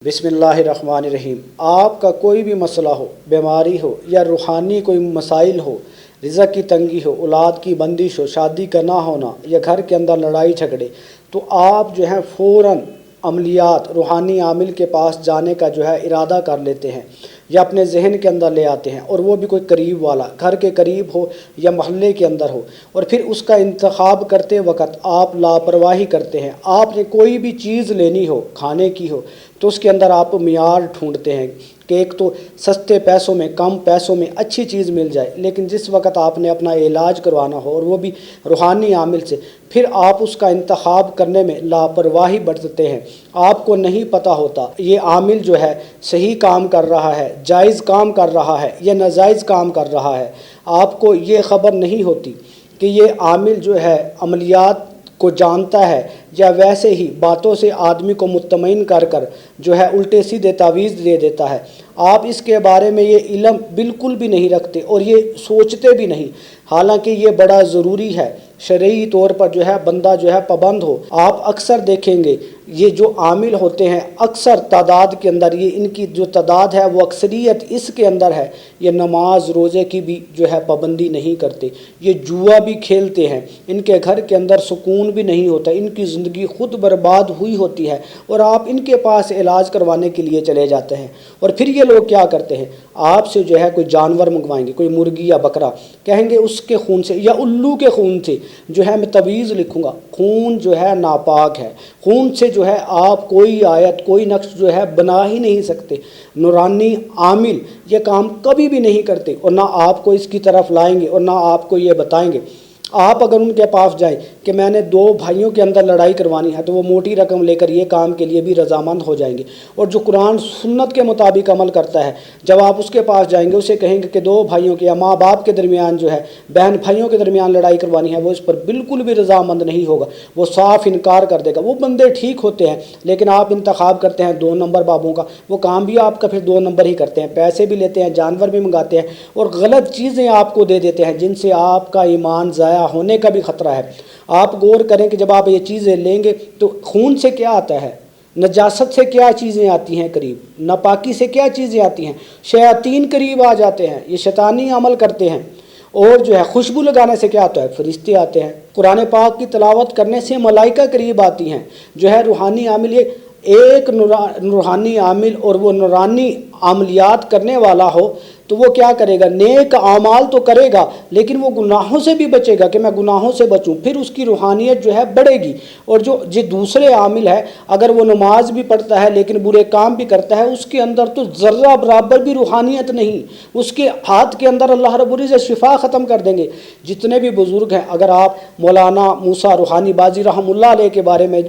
बिस्मिल्लाहिर्रहमानिर्रहीम। आपका कोई भी मसला हो, बीमारी हो या रूहानी कोई मसाइल हो, रिज़्क़ की तंगी हो, औलाद की बंदिश हो, शादी का ना होना या घर के अंदर लड़ाई झगड़े, तो आप जो है फ़ौरन अमलियात रूहानी आमिल के पास जाने का जो है इरादा कर लेते हैं या अपने जहन के अंदर ले आते हैं, और वो भी कोई करीब वाला, घर के करीब हो या मोहल्ले के अंदर हो। और फिर उसका इंतखाब करते वक्त आप लापरवाही करते हैं। आपने कोई भी चीज़ लेनी हो, खाने की हो, तो उसके अंदर आप मियार ढूंढते हैं कि एक तो सस्ते पैसों में, कम पैसों में अच्छी चीज़ मिल जाए, लेकिन जिस वक्त आपने अपना इलाज करवाना हो और वो भी रूहानी आमिल से, फिर आप उसका इंतखाब करने में लापरवाही बरतते हैं। आपको नहीं पता होता ये आमिल जो है सही काम कर रहा है, जायज़ काम कर रहा है या नाजायज़ काम कर रहा है। आपको ये ख़बर नहीं होती कि ये आमिल जो है अमलियात को जानता है या वैसे ही बातों से आदमी को मुत्तमईन कर कर जो है उल्टे सीधे तावीज़ दे देता है। आप इसके बारे में ये इल्म बिल्कुल भी नहीं रखते और ये सोचते भी नहीं, हालांकि ये बड़ा ज़रूरी है। शरई तौर पर जो है बंदा जो है पाबंद हो। आप अक्सर देखेंगे ये जो आमिल होते हैं, अक्सर तादाद के अंदर ये इनकी जो तादाद है वो अक्सरियत इसके अंदर है, ये नमाज रोज़े की भी जो है पाबंदी नहीं करते, ये जुआ भी खेलते हैं, इनके घर के अंदर सुकून भी नहीं होता, इनकी ज़िंदगी खुद बर्बाद हुई होती है, और आप इनके पास इलाज करवाने के लिए चले जाते हैं। और फिर ये लोग क्या करते हैं, आपसे जो है कोई जानवर मंगवाएंगे, कोई मुर्गी या बकरा, कहेंगे उसके खून से या उल्लू के खून से जो है मैं तवीज़ लिखूँगा। खून जो है नापाक है, खून से जो है आप कोई आयत, कोई नक्श जो है बना ही नहीं सकते। नूरानी आमिल ये काम कभी भी नहीं करते, और ना आपको इसकी तरफ लाएंगे और ना आपको ये बताएंगे। आप अगर उनके पास जाए कि मैंने दो भाइयों के अंदर लड़ाई करवानी है, तो वो मोटी रकम लेकर ये काम के लिए भी रजामंद हो जाएंगे। और जो कुरान सुन्नत के मुताबिक अमल करता है, जब आप उसके पास जाएंगे उसे कहेंगे कि दो भाइयों के या माँ बाप के दरमियान जो है, बहन भाइयों के दरमियान लड़ाई करवानी है, वो इस पर बिल्कुल भी रजामंद नहीं होगा, वो साफ इनकार कर देगा। वो बंदे ठीक होते हैं, लेकिन आप इंतखाब करते हैं दो नंबर बाबों का, वो काम भी आपका फिर दो नंबर ही करते हैं, पैसे भी लेते हैं, जानवर भी मंगाते हैं और गलत चीज़ें आपको दे देते हैं, जिनसे आपका ईमान ज़ाया होने का भी ख़तरा है। आप गौर करें कि जब आप ये चीज़ें लेंगे तो खून से क्या आता है, नजासत से क्या चीज़ें आती हैं करीब, नापाकी से क्या चीज़ें आती हैं, शयातीन करीब आ जाते हैं, ये शैतानी अमल करते हैं। और जो है खुशबू लगाने से क्या होता है, फरिश्ते आते हैं। कुरान पाक की तिलावत करने से मलाइका करीब आती हैं। जो है रूहानी आमिल, ये एक रूहानी आमिल और वो नूरानी अमलियात करने वाला हो तो वो क्या करेगा, नेक आमाल तो करेगा, लेकिन वो गुनाहों से भी बचेगा कि मैं गुनाहों से बचूं, फिर उसकी रूहानियत जो है बढ़ेगी। और जो दूसरे आमिल है, अगर वो नमाज भी पढ़ता है लेकिन बुरे काम भी करता है, उसके अंदर तो ज़र्रा बराबर भी रूहानियत नहीं, उसके हाथ के अंदर अल्लाह रब्बुल इज़्ज़त शिफा ख़त्म कर देंगे। जितने भी बुज़ुर्ग हैं, अगर आप मौलाना मूसा रूहानी बाजी रहमतुल्लाह अलैह के बारे में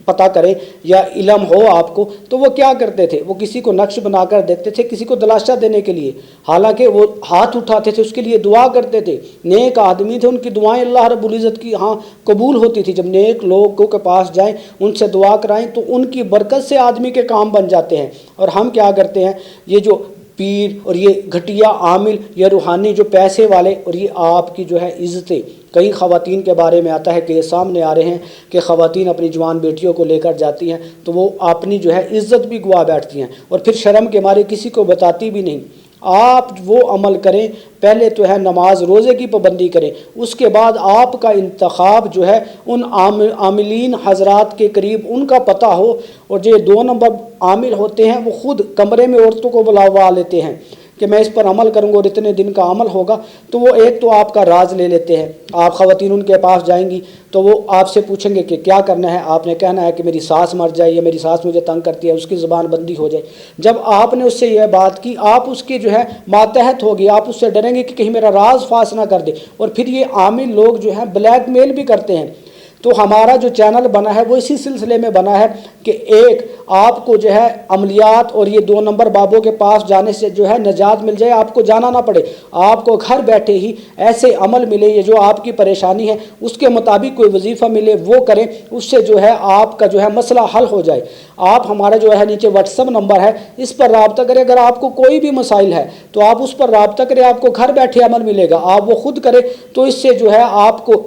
पता करें या इल्म हो आपको, तो वो क्या करते थे, वो किसी को नक्श बनाकर देते थे किसी को दलाशा देने के लिए, हालांकि वो हाथ उठाते थे, उसके लिए दुआ करते थे। नेक आदमी थे, उनकी दुआएं अल्लाह रब्बुल इज़्ज़त की हाँ कबूल होती थी। जब नेक लोगों के पास जाएं, उनसे दुआ कराएं, तो उनकी बरकत से आदमी के काम बन जाते हैं। और हम क्या करते हैं, ये जो पीर और ये घटिया आमिल या रूहानी जो पैसे वाले, और ये आपकी जो है इज़्ज़तें, कई ख़वातीन के बारे में आता है कि ये सामने आ रहे हैं कि ख़वातीन अपनी जवान बेटियों को लेकर जाती हैं तो वो अपनी जो है इज़्ज़त भी गवा बैठती हैं और फिर शर्म के मारे किसी को बताती भी नहीं। आप वो अमल करें, पहले तो है नमाज रोज़े की पाबंदी करें, उसके बाद आपका इंतखाब जो है उन आमिलीन हजरात के करीब उनका पता हो। और जो दो नंबर आमिल होते हैं वो ख़ुद कमरे में औरतों को बुलवा लेते हैं कि मैं इस पर अमल करूँगा और इतने दिन का अमल होगा, तो वो एक तो आपका राज ले लेते हैं। आप ख़वातीन उनके पास जाएंगी तो वो आपसे पूछेंगे कि क्या करना है, आपने कहना है कि मेरी सास मर जाए या मेरी सास मुझे तंग करती है, उसकी ज़ुबान बंदी हो जाए। जब आपने उससे यह बात की, आप उसके जो है मातहत होगी, आप उससे डरेंगे कि कहीं मेरा राज फाश ना कर दे। और फिर ये आमिल लोग जो हैं ब्लैकमेल भी करते हैं। तो हमारा जो चैनल बना है वो इसी सिलसिले में बना है कि एक आपको जो है अमलियात और ये दो नंबर बाबों के पास जाने से जो है निजात मिल जाए, आपको जाना ना पड़े, आपको घर बैठे ही ऐसे अमल मिले, ये जो आपकी परेशानी है उसके मुताबिक कोई वजीफ़ा मिले वो करें, उससे जो है आपका जो है मसला हल हो जाए। आप हमारा जो है नीचे व्हाट्सअप नंबर है, इस पर रब्ता करें। अगर आपको कोई भी मसाइल है तो आप उस पर रब्ता करें, आपको घर बैठे अमल मिलेगा, आप वो खुद करें, तो इससे जो है आपको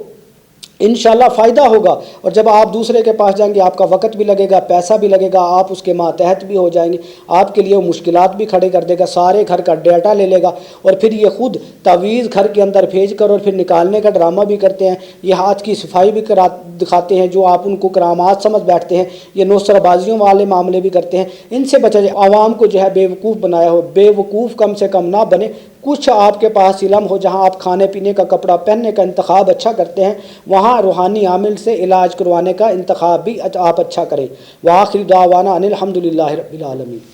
انشاءاللہ فائدہ ہوگا۔ اور جب آپ دوسرے کے پاس جائیں گے آپ کا وقت بھی لگے گا، پیسہ بھی لگے گا، آپ اس کے ماتحت بھی ہو جائیں گے، آپ کے لیے وہ مشکلات بھی کھڑے کر دے گا، سارے گھر کا ڈیٹا لے لے گا، اور پھر یہ خود تعویذ گھر کے اندر بھیج کر اور پھر نکالنے کا ڈرامہ بھی کرتے ہیں، یہ ہاتھ کی صفائی بھی دکھاتے ہیں جو آپ ان کو کرامات سمجھ بیٹھتے ہیں، یہ نوسر بازیوں والے معاملے بھی کرتے ہیں۔ ان سے بچا جائے، عوام کو جو ہے بے وقوف بنایا ہو، بے وقوف کم سے کم نہ بنے، کچھ آپ کے پاس علم ہو، جہاں آپ کھانے پینے کا کپڑا پہننے کا انتخاب اچھا کرتے ہیں وہاں روحانی عامل سے علاج کروانے کا انتخاب بھی آپ اچھا کریں۔ وآخر دعوانا ان الحمد للہ رب العالمین۔